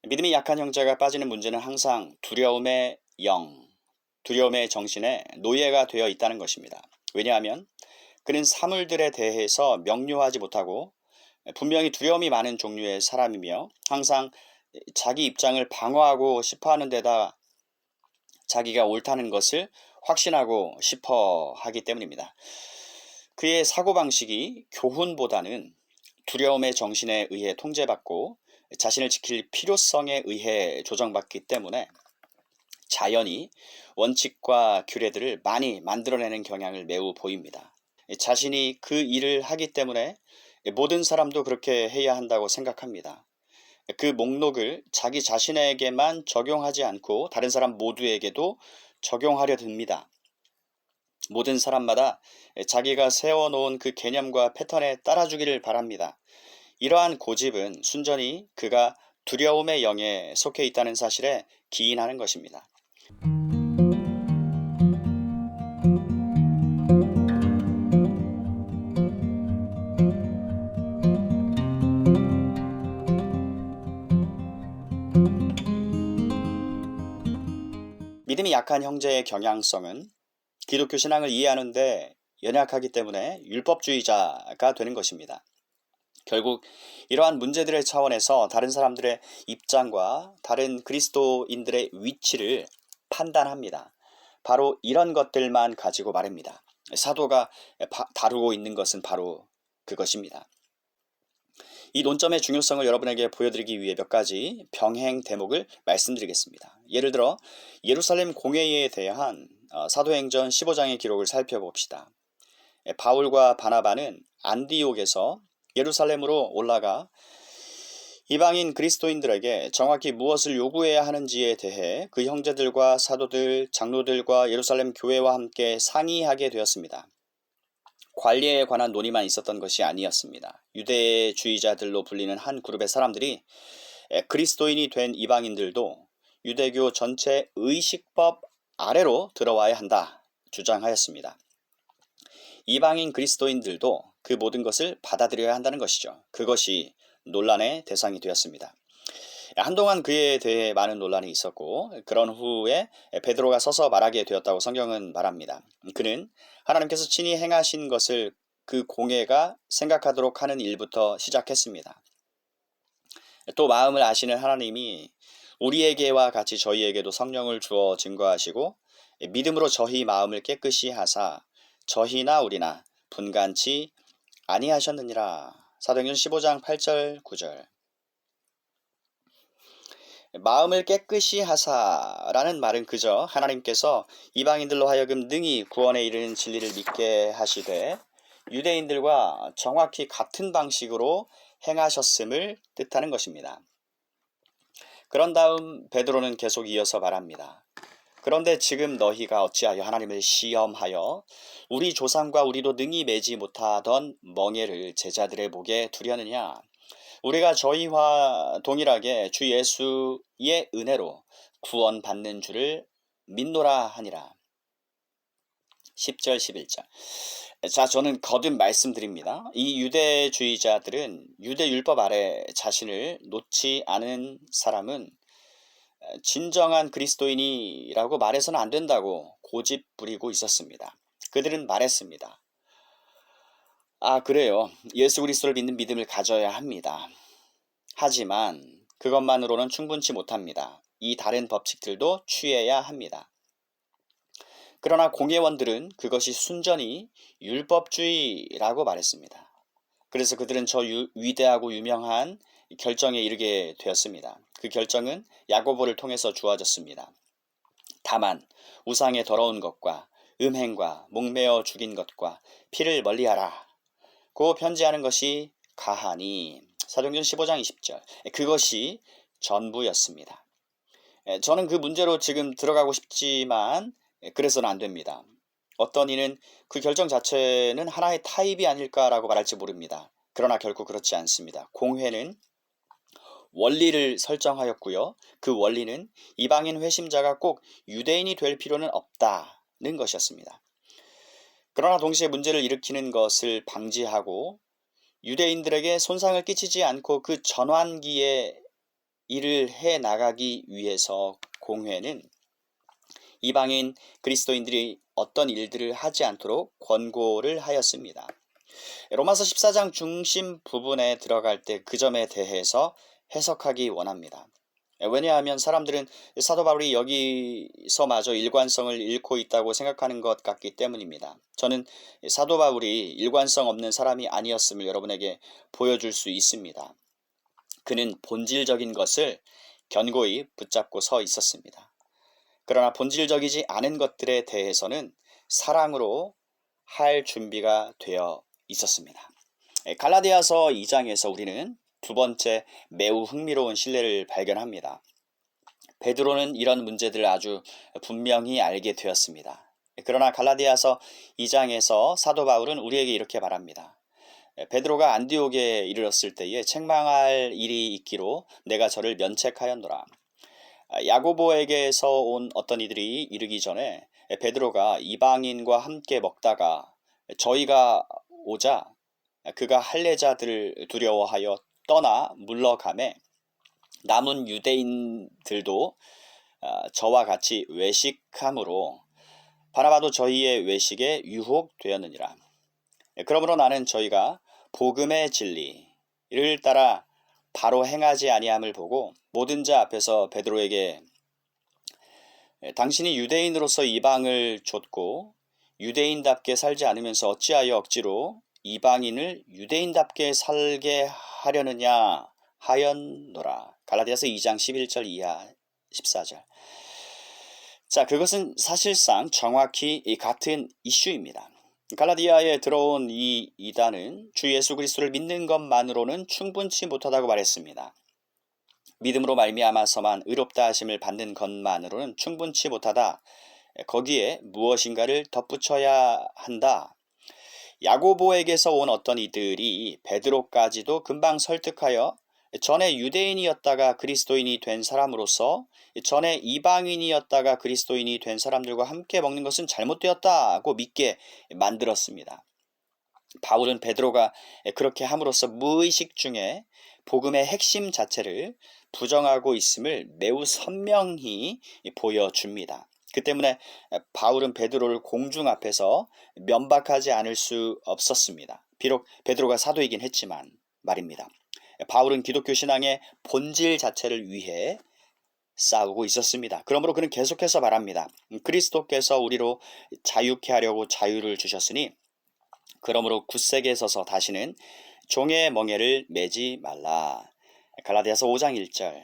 믿음이 약한 형제가 빠지는 문제는 항상 두려움의 영, 두려움의 정신에 노예가 되어 있다는 것입니다. 왜냐하면 그는 사물들에 대해서 명료하지 못하고 분명히 두려움이 많은 종류의 사람이며 항상 자기 입장을 방어하고 싶어 하는 데다 자기가 옳다는 것을 확신하고 싶어 하기 때문입니다. 그의 사고방식이 교훈보다는 두려움의 정신에 의해 통제받고 자신을 지킬 필요성에 의해 조정받기 때문에 자연히 원칙과 규례들을 많이 만들어내는 경향을 매우 보입니다. 자신이 그 일을 하기 때문에 모든 사람도 그렇게 해야 한다고 생각합니다. 그 목록을 자기 자신에게만 적용하지 않고 다른 사람 모두에게도 적용하려 듭니다. 모든 사람마다 자기가 세워놓은 그 개념과 패턴에 따라주기를 바랍니다. 이러한 고집은 순전히 그가 두려움의 영에 속해 있다는 사실에 기인하는 것입니다. 믿음이 약한 형제의 경향성은 기독교 신앙을 이해하는데 연약하기 때문에 율법주의자가 되는 것입니다. 결국 이러한 문제들의 차원에서 다른 사람들의 입장과 다른 그리스도인들의 위치를 판단합니다. 바로 이런 것들만 가지고 말입니다. 사도가 다루고 있는 것은 바로 그것입니다. 이 논점의 중요성을 여러분에게 보여드리기 위해 몇 가지 병행 대목을 말씀드리겠습니다. 예를 들어 예루살렘 공회에 대한 사도행전 15장의 기록을 살펴봅시다. 바울과 바나바는 안디옥에서 예루살렘으로 올라가 이방인 그리스도인들에게 정확히 무엇을 요구해야 하는지에 대해 그 형제들과 사도들, 장로들과 예루살렘 교회와 함께 상의하게 되었습니다. 관리에 관한 논의만 있었던 것이 아니었습니다. 유대주의자들로 불리는 한 그룹의 사람들이 그리스도인이 된 이방인들도 유대교 전체 의식법 아래로 들어와야 한다 주장하였습니다. 이방인 그리스도인들도 그 모든 것을 받아들여야 한다는 것이죠. 그것이 논란의 대상이 되었습니다. 한동안 그에 대해 많은 논란이 있었고 그런 후에 베드로가 서서 말하게 되었다고 성경은 말합니다. 그는 하나님께서 친히 행하신 것을 그 공회가 생각하도록 하는 일부터 시작했습니다. 또 마음을 아시는 하나님이 우리에게와 같이 저희에게도 성령을 주어 증거하시고 믿음으로 저희 마음을 깨끗이 하사 저희나 우리나 분간치 아니하셨느니라. 사도행전 15장 8절 9절. 마음을 깨끗이 하사라는 말은 그저 하나님께서 이방인들로 하여금 능히 구원에 이르는 진리를 믿게 하시되 유대인들과 정확히 같은 방식으로 행하셨음을 뜻하는 것입니다. 그런 다음 베드로는 계속 이어서 말합니다. 그런데 지금 너희가 어찌하여 하나님을 시험하여 우리 조상과 우리도 능히 매지 못하던 멍에를 제자들의 목에 두려느냐. 우리가 저희와 동일하게 주 예수의 은혜로 구원받는 줄을 믿노라 하니라. 10절 11절. 자, 저는 거듭 말씀드립니다. 이 유대주의자들은 유대율법 아래 자신을 놓지 않은 사람은 진정한 그리스도인이라고 말해서는 안 된다고 고집 부리고 있었습니다. 그들은 말했습니다. 아, 그래요. 예수 그리스도를 믿는 믿음을 가져야 합니다. 하지만 그것만으로는 충분치 못합니다. 이 다른 법칙들도 취해야 합니다. 그러나 공회원들은 그것이 순전히 율법주의라고 말했습니다. 그래서 그들은 저 위대하고 유명한 결정에 이르게 되었습니다. 그 결정은 야고보를 통해서 주어졌습니다. 다만 우상의 더러운 것과 음행과 목매어 죽인 것과 피를 멀리하라 고 편지하는 것이 가하니. 사도행전 15장 20절. 그것이 전부였습니다. 저는 그 문제로 지금 들어가고 싶지만 그래서는 안 됩니다. 어떤 이는 그 결정 자체는 하나의 타입이 아닐까라고 말할지 모릅니다. 그러나 결코 그렇지 않습니다. 공회는 원리를 설정하였고요. 그 원리는 이방인 회심자가 꼭 유대인이 될 필요는 없다는 것이었습니다. 그러나 동시에 문제를 일으키는 것을 방지하고 유대인들에게 손상을 끼치지 않고 그 전환기에 일을 해 나가기 위해서 공회는 이방인 그리스도인들이 어떤 일들을 하지 않도록 권고를 하였습니다. 로마서 14장 중심 부분에 들어갈 때 그 점에 대해서 해석하기 원합니다. 왜냐하면 사람들은 사도 바울이 여기서마저 일관성을 잃고 있다고 생각하는 것 같기 때문입니다. 저는 사도 바울이 일관성 없는 사람이 아니었음을 여러분에게 보여줄 수 있습니다. 그는 본질적인 것을 견고히 붙잡고 서 있었습니다. 그러나 본질적이지 않은 것들에 대해서는 사랑으로 할 준비가 되어 있었습니다. 갈라디아서 2장에서 우리는 두 번째 매우 흥미로운 신뢰를 발견합니다. 베드로는 이런 문제들을 아주 분명히 알게 되었습니다. 그러나 갈라디아서 2장에서 사도 바울은 우리에게 이렇게 말합니다. 베드로가 안디옥에 이르렀을 때에 책망할 일이 있기로 내가 저를 면책하였노라. 야고보에게서 온 어떤 이들이 이르기 전에 베드로가 이방인과 함께 먹다가 저희가 오자 그가 할례자들을 두려워하여 떠나 물러가매 남은 유대인들도 저와 같이 외식함으로 바나바도 저희의 외식에 유혹되었느니라. 그러므로 나는 저희가 복음의 진리를 따라 바로 행하지 아니함을 보고 모든 자 앞에서 베드로에게 당신이 유대인으로서 이방을 좇고 유대인답게 살지 않으면서 어찌하여 억지로 이방인을 유대인답게 살게 하려느냐 하였노라. 갈라디아서 2장 11절 이하 14절. 자, 그것은 사실상 정확히 같은 이슈입니다. 갈라디아에 들어온 이 이단은 주 예수 그리스도를 믿는 것만으로는 충분치 못하다고 말했습니다. 믿음으로 말미암아서만 의롭다 하심을 받는 것만으로는 충분치 못하다. 거기에 무엇인가를 덧붙여야 한다. 야고보에게서 온 어떤 이들이 베드로까지도 금방 설득하여 전에 유대인이었다가 그리스도인이 된 사람으로서 전에 이방인이었다가 그리스도인이 된 사람들과 함께 먹는 것은 잘못되었다고 믿게 만들었습니다. 바울은 베드로가 그렇게 함으로써 무의식 중에 복음의 핵심 자체를 부정하고 있음을 매우 선명히 보여줍니다. 그 때문에 바울은 베드로를 공중 앞에서 면박하지 않을 수 없었습니다. 비록 베드로가 사도이긴 했지만 말입니다. 바울은 기독교 신앙의 본질 자체를 위해 싸우고 있었습니다. 그러므로 그는 계속해서 말합니다. 그리스도께서 우리로 자유케 하려고 자유를 주셨으니 그러므로 굳세게 서서 다시는 종의 멍에를 매지 말라. 갈라디아서 5장 1절.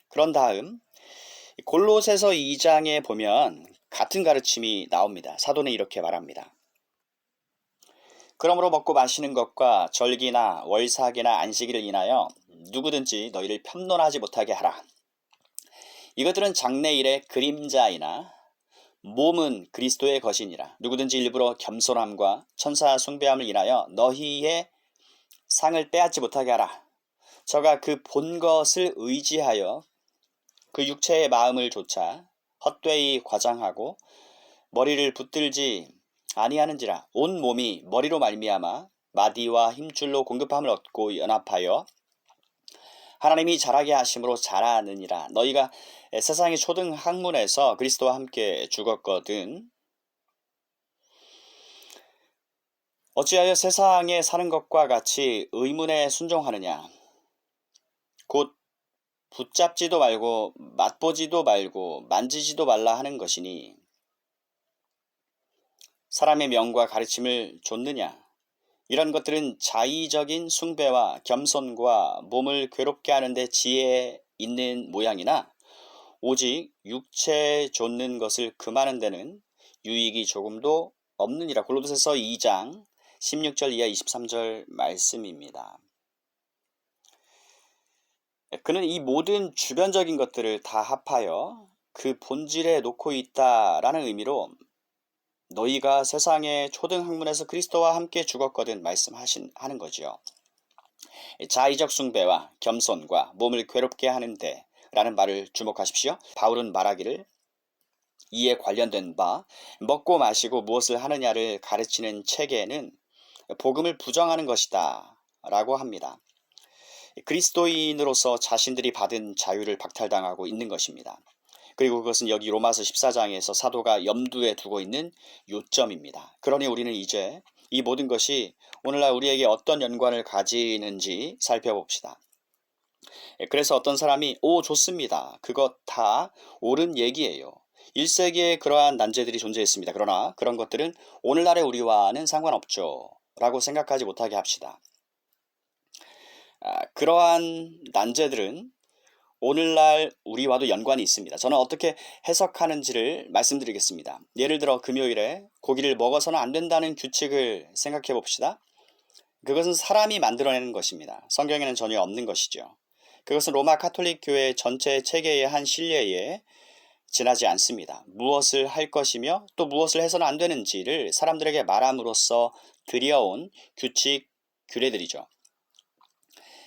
그런 다음 골로새서 2장에 보면 같은 가르침이 나옵니다. 사도는 이렇게 말합니다. 그러므로 먹고 마시는 것과 절기나 월삭이나 안식일을 인하여 누구든지 너희를 편론하지 못하게 하라. 이것들은 장래일의 그림자이나 몸은 그리스도의 것이니라. 누구든지 일부러 겸손함과 천사 숭배함을 인하여 너희의 상을 빼앗지 못하게 하라. 저가 그 본 것을 의지하여 그 육체의 마음을 조차 헛되이 과장하고 머리를 붙들지 아니하는지라. 온 몸이 머리로 말미암아 마디와 힘줄로 공급함을 얻고 연합하여 하나님이 자라게 하심으로 자라느니라. 너희가 세상의 초등 학문에서 그리스도와 함께 죽었거든 어찌하여 세상에 사는 것과 같이 의문에 순종하느냐. 곧 붙잡지도 말고 맛보지도 말고 만지지도 말라 하는 것이니 사람의 명과 가르침을 좇느냐. 이런 것들은 자의적인 숭배와 겸손과 몸을 괴롭게 하는데 지혜 있는 모양이나 오직 육체 좇는 것을 금하는 데는 유익이 조금도 없느니라. 골로새서 2장 16절 이하 23절 말씀입니다. 그는 이 모든 주변적인 것들을 다 합하여 그 본질에 놓고 있다라는 의미로 너희가 세상의 초등학문에서 그리스도와 함께 죽었거든 말씀하는 거지요. 자의적 숭배와 겸손과 몸을 괴롭게 하는데 라는 말을 주목하십시오. 바울은 말하기를 이에 관련된 바 먹고 마시고 무엇을 하느냐를 가르치는 체계는 복음을 부정하는 것이다 라고 합니다. 그리스도인으로서 자신들이 받은 자유를 박탈당하고 있는 것입니다. 그리고 그것은 여기 로마서 14장에서 사도가 염두에 두고 있는 요점입니다. 그러니 우리는 이제 이 모든 것이 오늘날 우리에게 어떤 연관을 가지는지 살펴봅시다. 그래서 어떤 사람이 좋습니다. 그것 다 옳은 얘기예요. 1세기에 그러한 난제들이 존재했습니다. 그러나 그런 것들은 오늘날의 우리와는 상관없죠. 라고 생각하지 못하게 합시다. 그러한 난제들은 오늘날 우리와도 연관이 있습니다. 저는 어떻게 해석하는지를 말씀드리겠습니다. 예를 들어 금요일에 고기를 먹어서는 안 된다는 규칙을 생각해 봅시다. 그것은 사람이 만들어내는 것입니다. 성경에는 전혀 없는 것이죠. 그것은 로마 가톨릭 교회 전체 체계의 한 신뢰에 지나지 않습니다. 무엇을 할 것이며 또 무엇을 해서는 안 되는지를 사람들에게 말함으로써 들여온 규칙, 규례들이죠.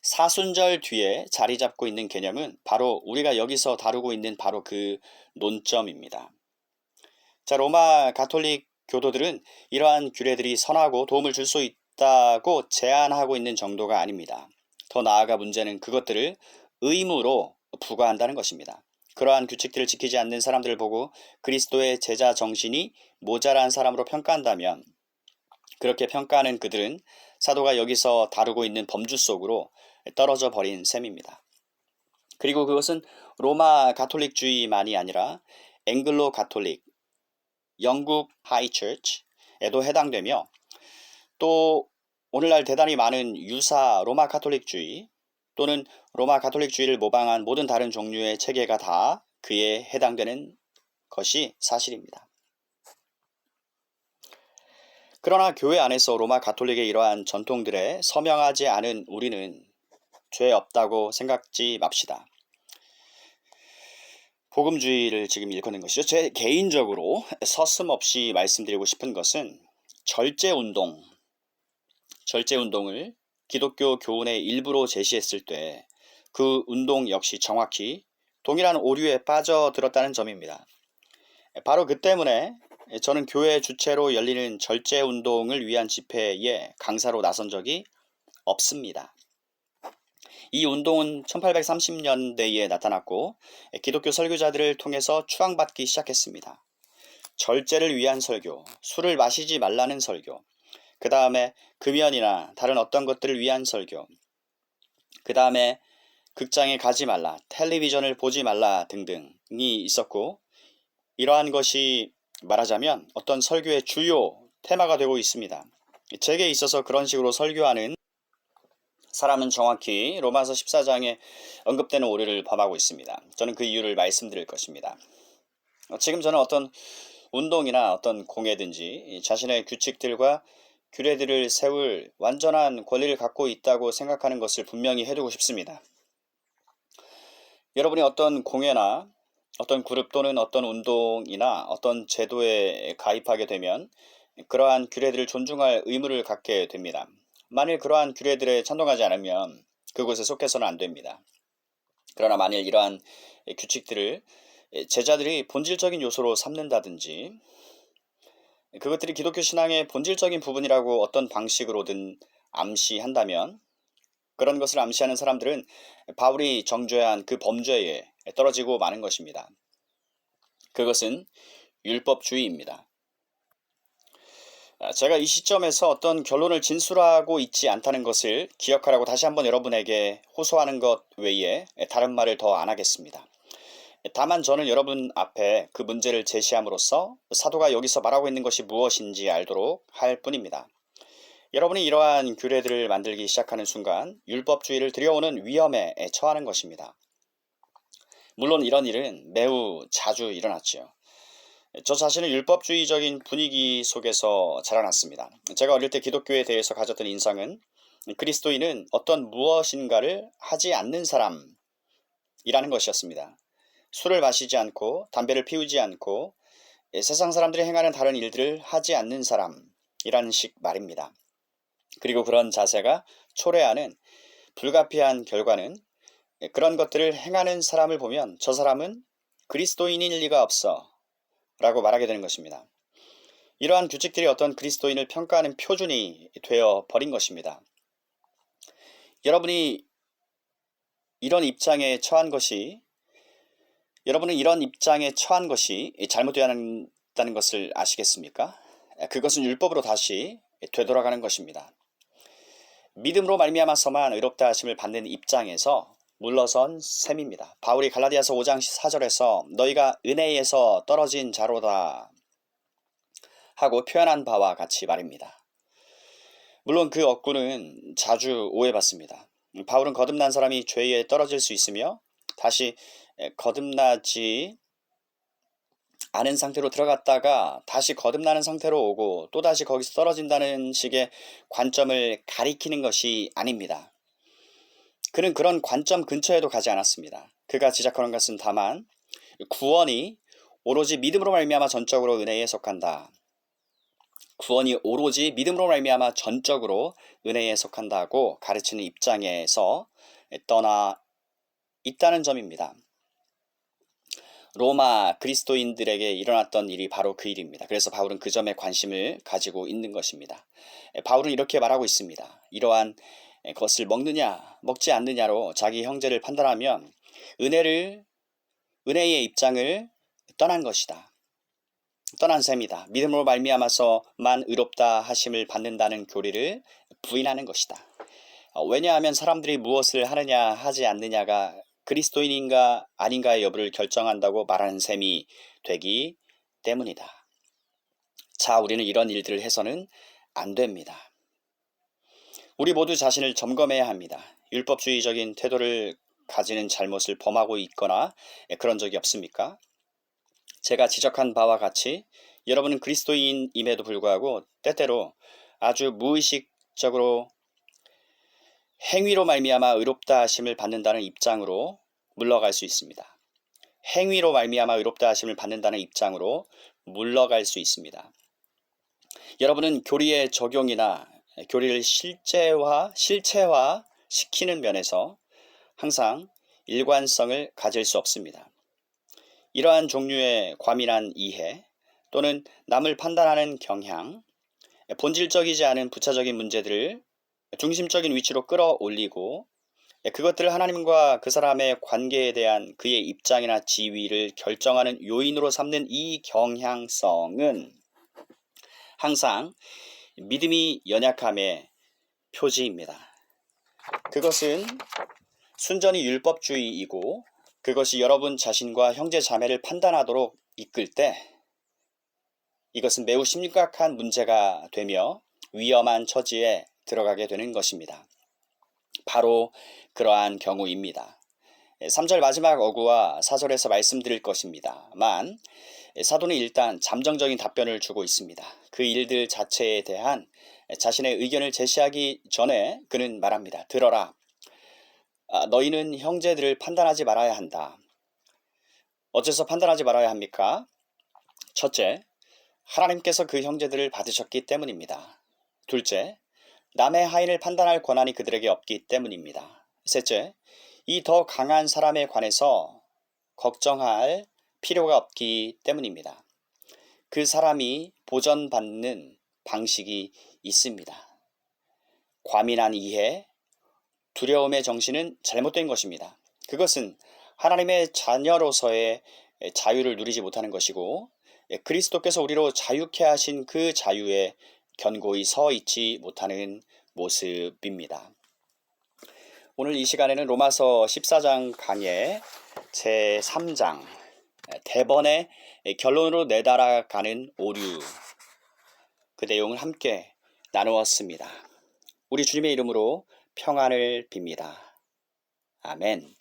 사순절 뒤에 자리 잡고 있는 개념은 바로 우리가 여기서 다루고 있는 바로 그 논점입니다. 자, 로마 가톨릭 교도들은 이러한 규례들이 선하고 도움을 줄 수 있다고 제안하고 있는 정도가 아닙니다. 더 나아가 문제는 그것들을 의무로 부과한다는 것입니다. 그러한 규칙들을 지키지 않는 사람들을 보고 그리스도의 제자 정신이 모자란 사람으로 평가한다면 그렇게 평가하는 그들은 사도가 여기서 다루고 있는 범주 속으로 떨어져 버린 셈입니다. 그리고 그것은 로마 가톨릭주의만이 아니라 앵글로 가톨릭, 영국 하이처치에도 해당되며 또 오늘날 대단히 많은 유사 로마 가톨릭주의 또는 로마 가톨릭주의를 모방한 모든 다른 종류의 체계가 다 그에 해당되는 것이 사실입니다. 그러나 교회 안에서 로마 가톨릭의 이러한 전통들에 서명하지 않은 우리는 죄 없다고 생각지 맙시다. 복음주의를 지금 일컫는 것이죠. 제 개인적으로 서슴없이 말씀드리고 싶은 것은 절제운동을 기독교 교훈의 일부로 제시했을 때 그 운동 역시 정확히 동일한 오류에 빠져들었다는 점입니다. 바로 그 때문에 저는 교회 주체로 열리는 절제운동을 위한 집회에 강사로 나선 적이 없습니다. 이 운동은 1830년대에 나타났고 기독교 설교자들을 통해서 추앙받기 시작했습니다. 절제를 위한 설교, 술을 마시지 말라는 설교, 그 다음에 금연이나 다른 어떤 것들을 위한 설교, 그 다음에 극장에 가지 말라, 텔레비전을 보지 말라 등등이 있었고 이러한 것이 말하자면 어떤 설교의 주요 테마가 되고 있습니다. 제게 있어서 그런 식으로 설교하는 사람은 정확히 로마서 14장에 언급되는 오류를 범하고 있습니다. 저는 그 이유를 말씀드릴 것입니다. 지금 저는 어떤 운동이나 어떤 공예든지 자신의 규칙들과 규례들을 세울 완전한 권리를 갖고 있다고 생각하는 것을 분명히 해두고 싶습니다. 여러분이 어떤 공예나 어떤 그룹 또는 어떤 운동이나 어떤 제도에 가입하게 되면 그러한 규례들을 존중할 의무를 갖게 됩니다. 만일 그러한 규례들에 찬동하지 않으면 그곳에 속해서는 안 됩니다. 그러나 만일 이러한 규칙들을 제자들이 본질적인 요소로 삼는다든지 그것들이 기독교 신앙의 본질적인 부분이라고 어떤 방식으로든 암시한다면 그런 것을 암시하는 사람들은 바울이 정죄한 그 범죄에 떨어지고 마는 것입니다. 그것은 율법주의입니다. 제가 이 시점에서 어떤 결론을 진술하고 있지 않다는 것을 기억하라고 다시 한번 여러분에게 호소하는 것 외에 다른 말을 더 안 하겠습니다. 다만 저는 여러분 앞에 그 문제를 제시함으로써 사도가 여기서 말하고 있는 것이 무엇인지 알도록 할 뿐입니다. 여러분이 이러한 규례들을 만들기 시작하는 순간 율법주의를 들여오는 위험에 처하는 것입니다. 물론 이런 일은 매우 자주 일어났지요. 저 자신은 율법주의적인 분위기 속에서 자라났습니다. 제가 어릴 때 기독교에 대해서 가졌던 인상은 그리스도인은 어떤 무엇인가를 하지 않는 사람이라는 것이었습니다. 술을 마시지 않고 담배를 피우지 않고 세상 사람들이 행하는 다른 일들을 하지 않는 사람이라는 식 말입니다. 그리고 그런 자세가 초래하는 불가피한 결과는 그런 것들을 행하는 사람을 보면 저 사람은 그리스도인일 리가 없어 라고 말하게 되는 것입니다. 이러한 규칙들이 어떤 그리스도인을 평가하는 표준이 되어 버린 것입니다. 여러분이 이런 입장에 처한 것이 여러분은 이런 입장에 처한 것이 잘못되었다는 것을 아시겠습니까? 그것은 율법으로 다시 되돌아가는 것입니다. 믿음으로 말미암아서만 의롭다 하심을 받는 입장에서 물러선 셈입니다. 바울이 갈라디아서 5장 4절에서 너희가 은혜에서 떨어진 자로다 하고 표현한 바와 같이 말입니다. 물론 그 억구는 자주 오해받습니다. 바울은 거듭난 사람이 죄에 떨어질 수 있으며 다시 거듭나지 않은 상태로 들어갔다가 다시 거듭나는 상태로 오고 또다시 거기서 떨어진다는 식의 관점을 가리키는 것이 아닙니다. 그는 그런 관점 근처에도 가지 않았습니다. 그가 지적하는 것은 다만 구원이 오로지 믿음으로 말미암아 전적으로 은혜에 속한다. 구원이 오로지 믿음으로 말미암아 전적으로 은혜에 속한다고 가르치는 입장에서 떠나 있다는 점입니다. 로마 그리스도인들에게 일어났던 일이 바로 그 일입니다. 그래서 바울은 그 점에 관심을 가지고 있는 것입니다. 바울은 이렇게 말하고 있습니다. 이러한 것을 먹느냐 먹지 않느냐로 자기 형제를 판단하면 은혜의 입장을 떠난 것이다. 떠난 셈이다. 믿음으로 말미암아서만 의롭다 하심을 받는다는 교리를 부인하는 것이다. 왜냐하면 사람들이 무엇을 하느냐 하지 않느냐가 그리스도인인가 아닌가의 여부를 결정한다고 말하는 셈이 되기 때문이다. 자, 우리는 이런 일들을 해서는 안 됩니다. 우리 모두 자신을 점검해야 합니다. 율법주의적인 태도를 가지는 잘못을 범하고 있거나 그런 적이 없습니까? 제가 지적한 바와 같이 여러분은 그리스도인임에도 불구하고 때때로 아주 무의식적으로 행위로 말미암아 의롭다 하심을 받는다는 입장으로 물러갈 수 있습니다. 행위로 말미암아 의롭다 하심을 받는다는 입장으로 물러갈 수 있습니다. 여러분은 교리의 적용이나 교리를 실체화 시키는 면에서 항상 일관성을 가질 수 없습니다. 이러한 종류의 과민한 이해 또는 남을 판단하는 경향, 본질적이지 않은 부차적인 문제들을 중심적인 위치로 끌어올리고 그것들을 하나님과 그 사람의 관계에 대한 그의 입장이나 지위를 결정하는 요인으로 삼는 이 경향성은 항상 믿음이 연약함의 표지입니다. 그것은 순전히 율법주의이고 그것이 여러분 자신과 형제 자매를 판단하도록 이끌 때 이것은 매우 심각한 문제가 되며 위험한 처지에 들어가게 되는 것입니다. 바로 그러한 경우입니다. 3절 마지막 어구와 4절에서 말씀드릴 것입니다만 사도는 일단 잠정적인 답변을 주고 있습니다. 그 일들 자체에 대한 자신의 의견을 제시하기 전에 그는 말합니다. 들어라. 너희는 형제들을 판단하지 말아야 한다. 어째서 판단하지 말아야 합니까? 첫째, 하나님께서 그 형제들을 받으셨기 때문입니다. 둘째, 남의 하인을 판단할 권한이 그들에게 없기 때문입니다. 셋째, 이 더 강한 사람에 관해서 걱정할 필요가 없기 때문입니다. 그 사람이 보전받는 방식이 있습니다. 과민한 이해, 두려움의 정신은 잘못된 것입니다. 그것은 하나님의 자녀로서의 자유를 누리지 못하는 것이고 그리스도께서 우리로 자유케 하신 그 자유에 견고히 서 있지 못하는 모습입니다. 오늘 이 시간에는 로마서 14장 강의 제3장 대번의 결론으로 내달아가는 오류 그 내용을 함께 나누었습니다. 우리 주님의 이름으로 평안을 빕니다. 아멘.